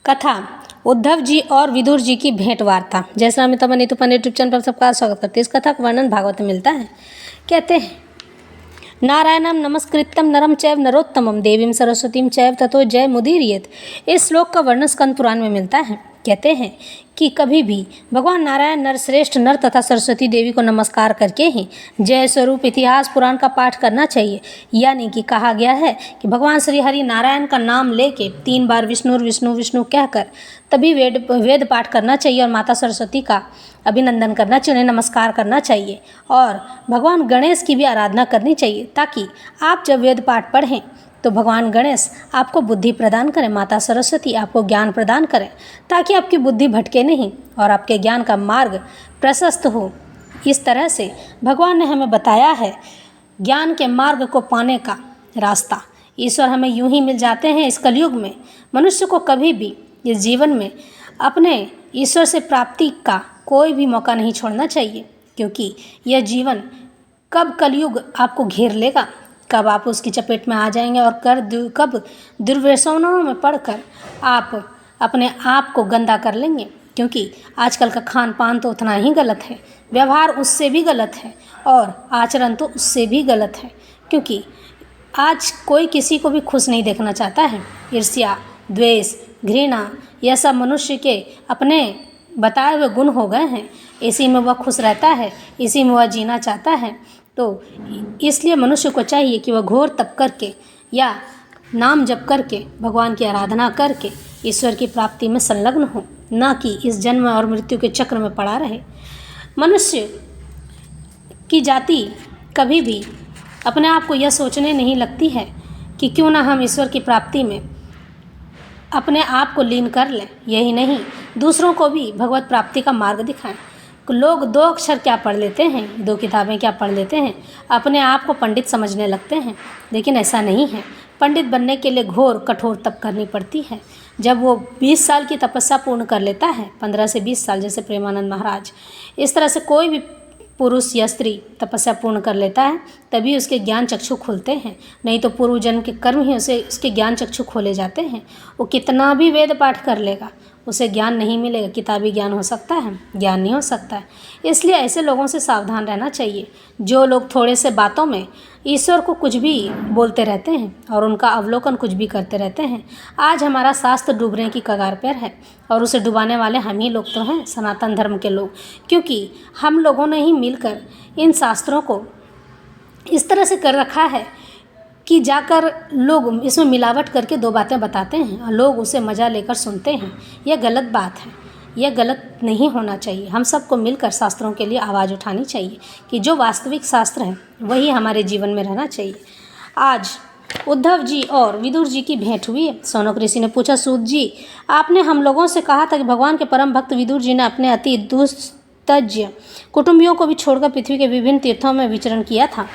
कथा उद्धव जी और विदुर जी की भेंट वार्ता। जय श्री राम मित्रमंडल नीतू पंडित यूट्यूब चैनल पर सबका स्वागत करते हैं। इस कथा का वर्णन भागवत में मिलता है। कहते हैं, नारायणम नमस्कृत्यम नरम चैव नरोत्तमम देवीं सरस्वतीं चैव ततो जय मुदीरयेत। इस श्लोक का वर्णन स्कंद पुराण में मिलता है। कहते हैं कि कभी भी भगवान नारायण नरश्रेष्ठ नर तथा सरस्वती देवी को नमस्कार करके ही जय स्वरूप इतिहास पुराण का पाठ करना चाहिए। यानी कि कहा गया है कि भगवान श्री हरि नारायण का नाम लेके 3 बार विष्णु विष्णु विष्णु कहकर तभी वेद पाठ करना चाहिए और माता सरस्वती का अभिनंदन करना चाहिए, उन्हें नमस्कार करना चाहिए और भगवान गणेश की भी आराधना करनी चाहिए, ताकि आप जब वेद पाठ पढ़ें तो भगवान गणेश आपको बुद्धि प्रदान करें, माता सरस्वती आपको ज्ञान प्रदान करें, ताकि आपकी बुद्धि भटके नहीं और आपके ज्ञान का मार्ग प्रशस्त हो। इस तरह से भगवान ने हमें बताया है ज्ञान के मार्ग को पाने का रास्ता। ईश्वर हमें यूं ही मिल जाते हैं इस कलयुग में। मनुष्य को कभी भी इस जीवन में अपने ईश्वर से प्राप्ति का कोई भी मौका नहीं छोड़ना चाहिए, क्योंकि यह जीवन कब कलयुग आपको घेर लेगा, कब आप उसकी चपेट में आ जाएंगे और कब दुर्व्यसनों में पड़कर आप अपने आप को गंदा कर लेंगे। क्योंकि आजकल का खान पान तो उतना ही गलत है, व्यवहार उससे भी गलत है और आचरण तो उससे भी गलत है। क्योंकि आज कोई किसी को भी खुश नहीं देखना चाहता है। ईर्ष्या, द्वेष, घृणा, यह सब मनुष्य के अपने बताए हुए गुण हो गए हैं। इसी में वह खुश रहता है, इसी में वह जीना चाहता है। तो इसलिए मनुष्य को चाहिए कि वह घोर तप करके या नाम जप करके भगवान की आराधना करके ईश्वर की प्राप्ति में संलग्न हो, न कि इस जन्म और मृत्यु के चक्र में पड़ा रहे। मनुष्य की जाति कभी भी अपने आप को यह सोचने नहीं लगती है कि क्यों ना हम ईश्वर की प्राप्ति में अपने आप को लीन कर लें। यही नहीं, दूसरों को भी भगवत प्राप्ति का मार्ग दिखाएं। लोग 2 अक्षर क्या पढ़ लेते हैं, 2 किताबें क्या पढ़ लेते हैं, अपने आप को पंडित समझने लगते हैं। लेकिन ऐसा नहीं है। पंडित बनने के लिए घोर कठोर तप करनी पड़ती है। जब वो 20 साल की तपस्या पूर्ण कर लेता है, 15 से 20 साल, जैसे प्रेमानंद महाराज, इस तरह से कोई भी पुरुष या स्त्री तपस्या पूर्ण कर लेता है, तभी उसके ज्ञान चक्षु खुलते हैं। नहीं तो पूर्व जन्म के कर्म ही उसके ज्ञान चक्षु खोले जाते हैं। वो कितना भी वेद पाठ कर लेगा, उसे ज्ञान नहीं मिलेगा। किताबी ज्ञान हो सकता है, ज्ञान नहीं हो सकता है। इसलिए ऐसे लोगों से सावधान रहना चाहिए, जो लोग थोड़े से बातों में ईश्वर को कुछ भी बोलते रहते हैं और उनका अवलोकन कुछ भी करते रहते हैं। आज हमारा शास्त्र डूबने की कगार पर है और उसे डुबाने वाले हम ही लोग तो हैं, सनातन धर्म के लोग। क्योंकि हम लोगों ने ही मिलकर इन शास्त्रों को इस तरह से कर रखा है कि जाकर लोग इसमें मिलावट करके 2 बातें बताते हैं और लोग उसे मज़ा लेकर सुनते हैं। यह गलत बात है, यह गलत नहीं होना चाहिए। हम सबको मिलकर शास्त्रों के लिए आवाज़ उठानी चाहिए कि जो वास्तविक शास्त्र है वही हमारे जीवन में रहना चाहिए। आज उद्धव जी और विदुर जी की भेंट हुई है। शौनक ऋषि ने पूछा, सूत जी, आपने हम लोगों से कहा था कि भगवान के परम भक्त विदुर जी ने अपने अति दुस्तज्य कुटुंबियों को भी छोड़कर पृथ्वी के विभिन्न तीर्थों में विचरण किया था।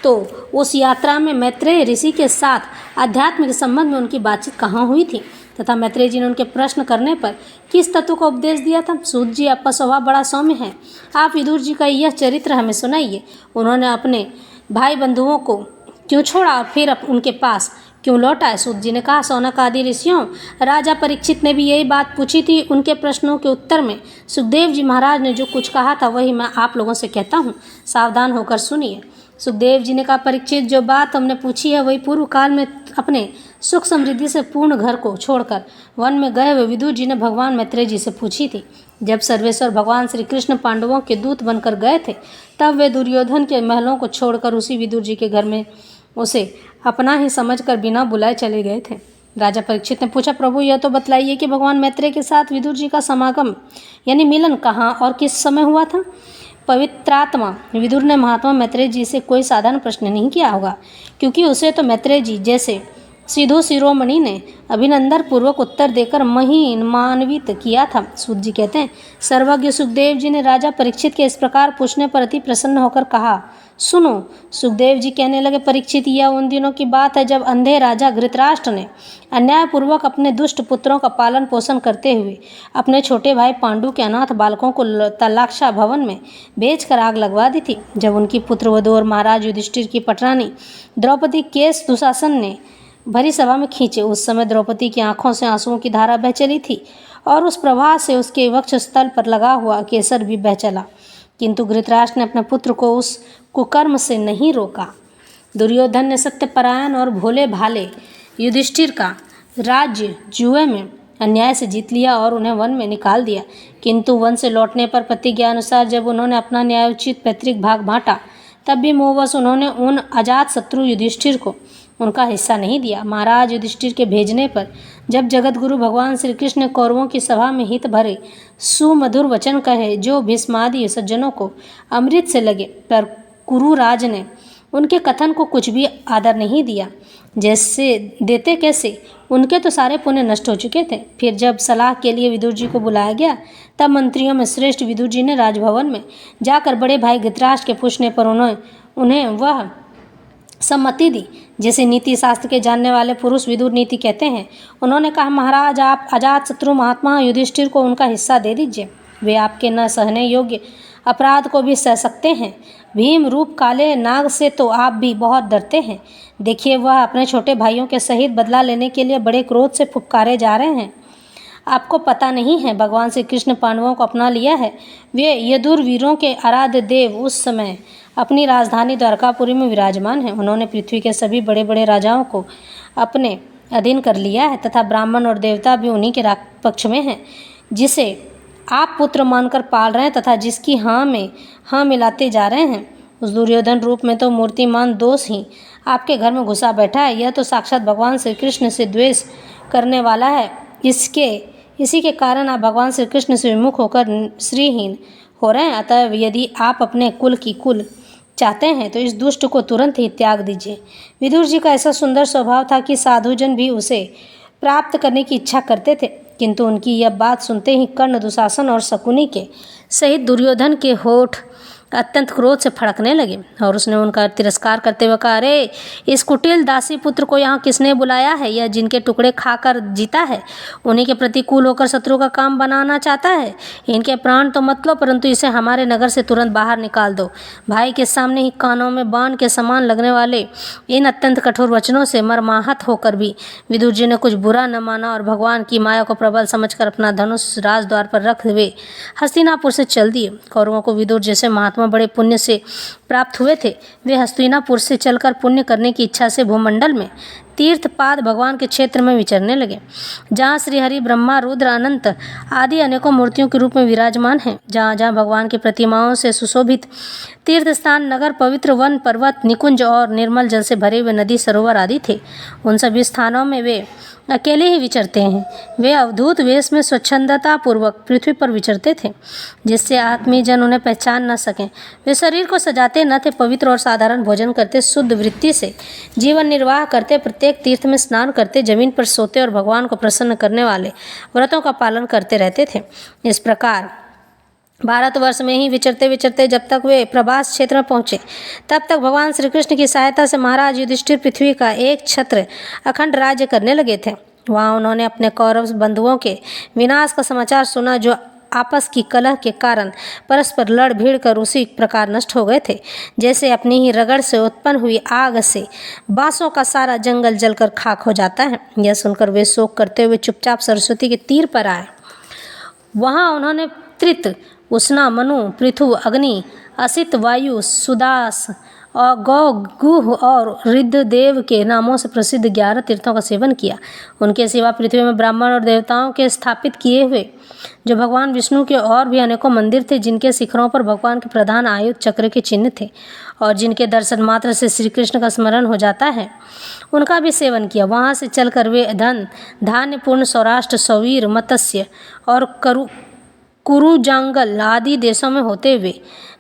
तो उस यात्रा में मैत्रेय ऋषि के साथ आध्यात्मिक संबंध में उनकी बातचीत कहाँ हुई थी तथा मैत्रेय जी ने उनके प्रश्न करने पर किस तत्व का उपदेश दिया था? सूत जी, आपका स्वभाव बड़ा सौम्य है, आप विदुर जी का यह चरित्र हमें सुनाइए। उन्होंने अपने भाई बंधुओं को क्यों छोड़ा और फिर उनके पास क्यों लौटा? सूत जी ने कहा, शौनक आदि ऋषियों, राजा परीक्षित ने भी यही बात पूछी थी। उनके प्रश्नों के उत्तर में सुखदेव जी महाराज ने जो कुछ कहा था वही मैं आप लोगों से कहता हूँ, सावधान होकर सुनिए। सुखदेव जी ने कहा, परीक्षित, जो बात हमने पूछी है वही पूर्व काल में अपने सुख समृद्धि से पूर्ण घर को छोड़कर वन में गए हुए विदुर जी ने भगवान मैत्रेय जी से पूछी थी। जब सर्वेश्वर भगवान श्री कृष्ण पांडवों के दूत बनकर गए थे, तब वे दुर्योधन के महलों को छोड़कर उसी विदुर जी के घर में उसे अपना ही समझकर बिना बुलाए चले गए थे। राजा परीक्षित ने पूछा, प्रभु, यह तो बतलाइए कि भगवान मैत्रेय के साथ विदुर जी का समागम यानी मिलन कहाँ और किस समय हुआ था? पवित्रात्मा विदुर ने महात्मा मैत्रेय जी से कोई साधारण प्रश्न नहीं किया होगा, क्योंकि उसे तो मैत्रेय जी जैसे सिद्धू शिरोमणि ने अभिनंदन पूर्वक उत्तर देकर महिमान्वित किया था। सूत जी कहते हैं, सर्वज्ञ सुखदेव जी ने राजा परीक्षित के इस प्रकार पूछने पर अति प्रसन्न होकर कहा, सुनो। सुखदेव जी कहने लगे, परीक्षित, यह उन दिनों की बात है जब अंधे राजा धृतराष्ट्र ने अन्यायपूर्वक अपने दुष्ट पुत्रों का पालन पोषण करते हुए अपने छोटे भाई पांडु के अनाथ बालकों को तलाक्षा भवन में बेचकर आग लगवा दी थी। जब उनकी पुत्रवधू और महाराज युधिष्ठिर की पटरानी द्रौपदी केश दुशासन ने भरी सभा में खींचे। उस समय द्रौपदी की आंखों से आंसुओं की धारा बह चली थी और उस प्रवाह से उसके वक्षस्थल पर लगा हुआ केसर भी बह चला, किंतु धृतराष्ट्र ने अपने पुत्र को उस कुकर्म से नहीं रोका। दुर्योधन ने सत्यपरायण और भोले भाले युधिष्ठिर का राज्य जुए में अन्याय से जीत लिया और उन्हें वन में निकाल दिया, किंतु वन से लौटने पर प्रतिज्ञा अनुसार जब उन्होंने अपना न्यायोचित पैतृक भाग बांटा, तब भी मोहवश उन्होंने उन अजात शत्रु युधिष्ठिर को उनका हिस्सा नहीं दिया। महाराज युधिष्ठिर के भेजने पर जब जगत गुरु भगवान श्री कृष्ण ने कौरवों की सभा में हित भरे सुमधुर वचन कहे, जो भीष्मादि सज्जनों को अमृत से लगे, पर कुरुराज ने उनके कथन को कुछ भी आदर नहीं दिया। जैसे देते कैसे, उनके तो सारे पुण्य नष्ट हो चुके थे। फिर जब सलाह के लिए विदुर जी को बुलाया गया, तब मंत्रियों में श्रेष्ठ विदुर जी ने राजभवन में जाकर बड़े भाई धृतराष्ट्र के पूछने पर उन्हें वह सम्मति दी जैसे नीति शास्त्र के जानने वाले पुरुष विदुर नीति कहते हैं। उन्होंने कहा, महाराज आप अजात शत्रु महात्मा युधिष्ठिर को उनका हिस्सा दे दीजिए। वे आपके न सहने योग्य अपराध को भी सह सकते हैं। भीम रूप काले नाग से तो आप भी बहुत डरते हैं। देखिए, वह अपने छोटे भाइयों के सहित बदला लेने के लिए बड़े क्रोध से फुफकारे जा रहे हैं। आपको पता नहीं है, भगवान श्री कृष्ण पांडवों को अपना लिया है। वे यदुर वीरों के आराध्य देव उस समय अपनी राजधानी द्वारकापुरी में विराजमान हैं। उन्होंने पृथ्वी के सभी बड़े बड़े राजाओं को अपने अधीन कर लिया है तथा ब्राह्मण और देवता भी उन्हीं के पक्ष में हैं, जिसे आप पुत्र मानकर पाल रहे हैं तथा जिसकी हाँ में हाँ मिलाते जा रहे हैं। उस दुर्योधन रूप में तो मूर्तिमान दोष ही आपके घर में घुसा बैठा है। यह तो साक्षात भगवान श्री कृष्ण से द्वेष करने वाला है। इसी के कारण आप भगवान श्री कृष्ण से विमुख होकर श्रीहीन हो रहे हैं। अतः यदि आप अपने कुल चाहते हैं तो इस दुष्ट को तुरंत ही त्याग दीजिए। विदुर जी का ऐसा सुंदर स्वभाव था कि साधुजन भी उसे प्राप्त करने की इच्छा करते थे, किंतु उनकी यह बात सुनते ही कर्ण, दुशासन और शकुनी के सहित दुर्योधन के होठ अत्यंत क्रोध से फड़कने लगे और उसने उनका तिरस्कार करते हुए कहा, अरे इस कुटिल दासी पुत्र को यहाँ किसने बुलाया है? यह जिनके टुकड़े खाकर जीता है, उन्हीं के प्रतिकूल होकर शत्रु का काम बनाना चाहता है। इनके प्राण तो मत लो, परंतु इसे हमारे नगर से तुरंत बाहर निकाल दो। भाई के सामने ही कानों में बाण के समान लगने वाले इन अत्यंत कठोर वचनों से मर्माहत होकर भी विदुर जी ने कुछ बुरा न माना और भगवान की माया को प्रबल समझकर अपना धनुष राजद्वार पर रख वे हस्तिनापुर से चल दिए। कौरवों को विदुर जैसे महात्मा बड़े पुण्य से प्राप्त हुए थे। वे हस्तिनापुर से चलकर पुण्य करने की इच्छा से भूमंडल में तीर्थपाद भगवान के क्षेत्र में विचरने लगे, जहाँ श्रीहरि, ब्रह्मा, रुद्र, अनंत आदि अनेकों मूर्तियों के रूप में विराजमान हैं। जहाँ जहाँ भगवान की प्रतिमाओं से सुशोभित तीर्थ स्थान, नगर, पवित्र वन, पर्वत, निकुंज और निर्मल जल से भरे हुए नदी, सरोवर आदि थे, उन सभी स्थानों में वे अकेले ही विचरते हैं। वे अवधूत वेश में स्वच्छंदता पूर्वक पृथ्वी पर विचरते थे, जिससे आत्मीय जन उन्हें पहचान न सकें। वे शरीर को सजाते न थे, पवित्र और साधारण भोजन करते, शुद्ध वृत्ति से जीवन निर्वाह करते, प्रत्येक तीर्थ में स्नान करते, जमीन पर सोते और भगवान को प्रसन्न करने वाले व्रतों का पालन करते रहते थे। इस प्रकार भारतवर्ष में ही विचरते विचरते जब तक वे प्रभास क्षेत्र में पहुँचे, तब तक भगवान श्री कृष्ण की सहायता से महाराज युधिष्ठिर पृथ्वी का एक छत्र अखंड राज्य करने लगे थे। वहाँ उन्होंने अपने कौरव बंधुओं के विनाश का समाचार सुना, जो आपस की कलह के कारण परस्पर लड़ भीड़ कर उसी प्रकार नष्ट हो गए थे, जैसे अपनी ही रगड़ से उत्पन्न हुई आग से बांसों का सारा जंगल जलकर खाक हो जाता है। यह सुनकर वे शोक करते हुए चुपचाप सरस्वती के तीर पर आए। वहाँ उन्होंने त्रित, उष्णा, मनु, पृथु, अग्नि, असित, वायु, सुदास और गौ, गुह और ऋद्धदेव के नामों से प्रसिद्ध 11 तीर्थों का सेवन किया। उनके सिवा पृथ्वी में ब्राह्मण और देवताओं के स्थापित किए हुए जो भगवान विष्णु के और भी अनेकों मंदिर थे, जिनके शिखरों पर भगवान के प्रधान आयुध चक्र के चिन्ह थे और जिनके दर्शन मात्र से श्री कृष्ण का स्मरण हो जाता है, उनका भी सेवन किया। वहाँ से चलकर वे धान्यपूर्ण सौराष्ट्र, सौवीर, मत्स्य और कुरुजांगल आदि देशों में होते हुए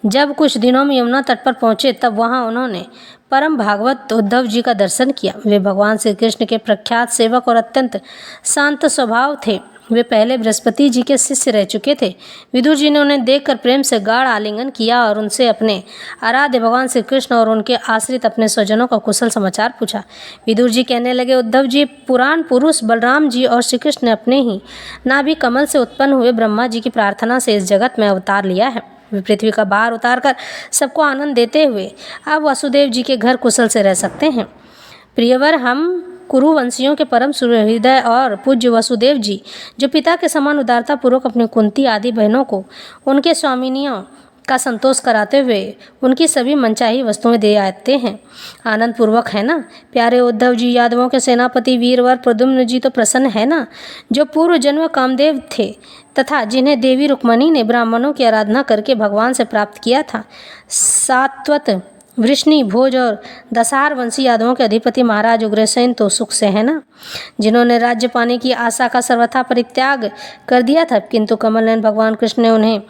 जब कुछ दिनों में यमुना तट पर पहुँचे, तब वहाँ उन्होंने परम भागवत उद्धव जी का दर्शन किया। वे भगवान श्री कृष्ण के प्रख्यात सेवक और अत्यंत शांत स्वभाव थे। वे पहले बृहस्पति जी के शिष्य रह चुके थे। विदुर जी ने उन्हें देखकर प्रेम से गाढ़ आलिंगन किया और उनसे अपने आराध्य भगवान श्री कृष्ण और उनके आश्रित अपने स्वजनों का कुशल समाचार पूछा। विदुर जी कहने लगे, उद्धव जी, पुराण पुरुष बलराम जी और श्री कृष्ण ने अपने ही नाभि कमल से उत्पन्न हुए ब्रह्मा जी की प्रार्थना से इस जगत में अवतार लिया है। वे पृथ्वी का भार उतार कर सबको आनंद देते हुए अब वसुदेव जी के घर कुशल से रह सकते हैं। प्रियवर, हम कुरुवंशियों के परम सुहृदय और पूज्य वसुदेव जी, जो पिता के समान उदारता पूर्वक अपनी कुंती आदि बहनों को उनके स्वामिनियों का संतोष कराते हुए उनकी सभी मनचाही वस्तुएं दे आते हैं। आनंद पूर्वक है ना प्यारे उद्धव जी। यादवों के सेनापति वीरवर प्रद्युम्न जी तो प्रसन्न है ना, जो पूर्व जन्म कामदेव थे तथा जिन्हें देवी रुक्मणी ने ब्राह्मणों की आराधना करके भगवान से प्राप्त किया था। सात्वत वृष्णि भोज और दसार वंशी यादवों के अधिपति महाराज उग्रसेन तो सुख से है ना, जिन्होंने राज्य पाने की आशा का सर्वथा परित्याग कर दिया था, किंतु कमल नयन भगवान कृष्ण ने उन्हें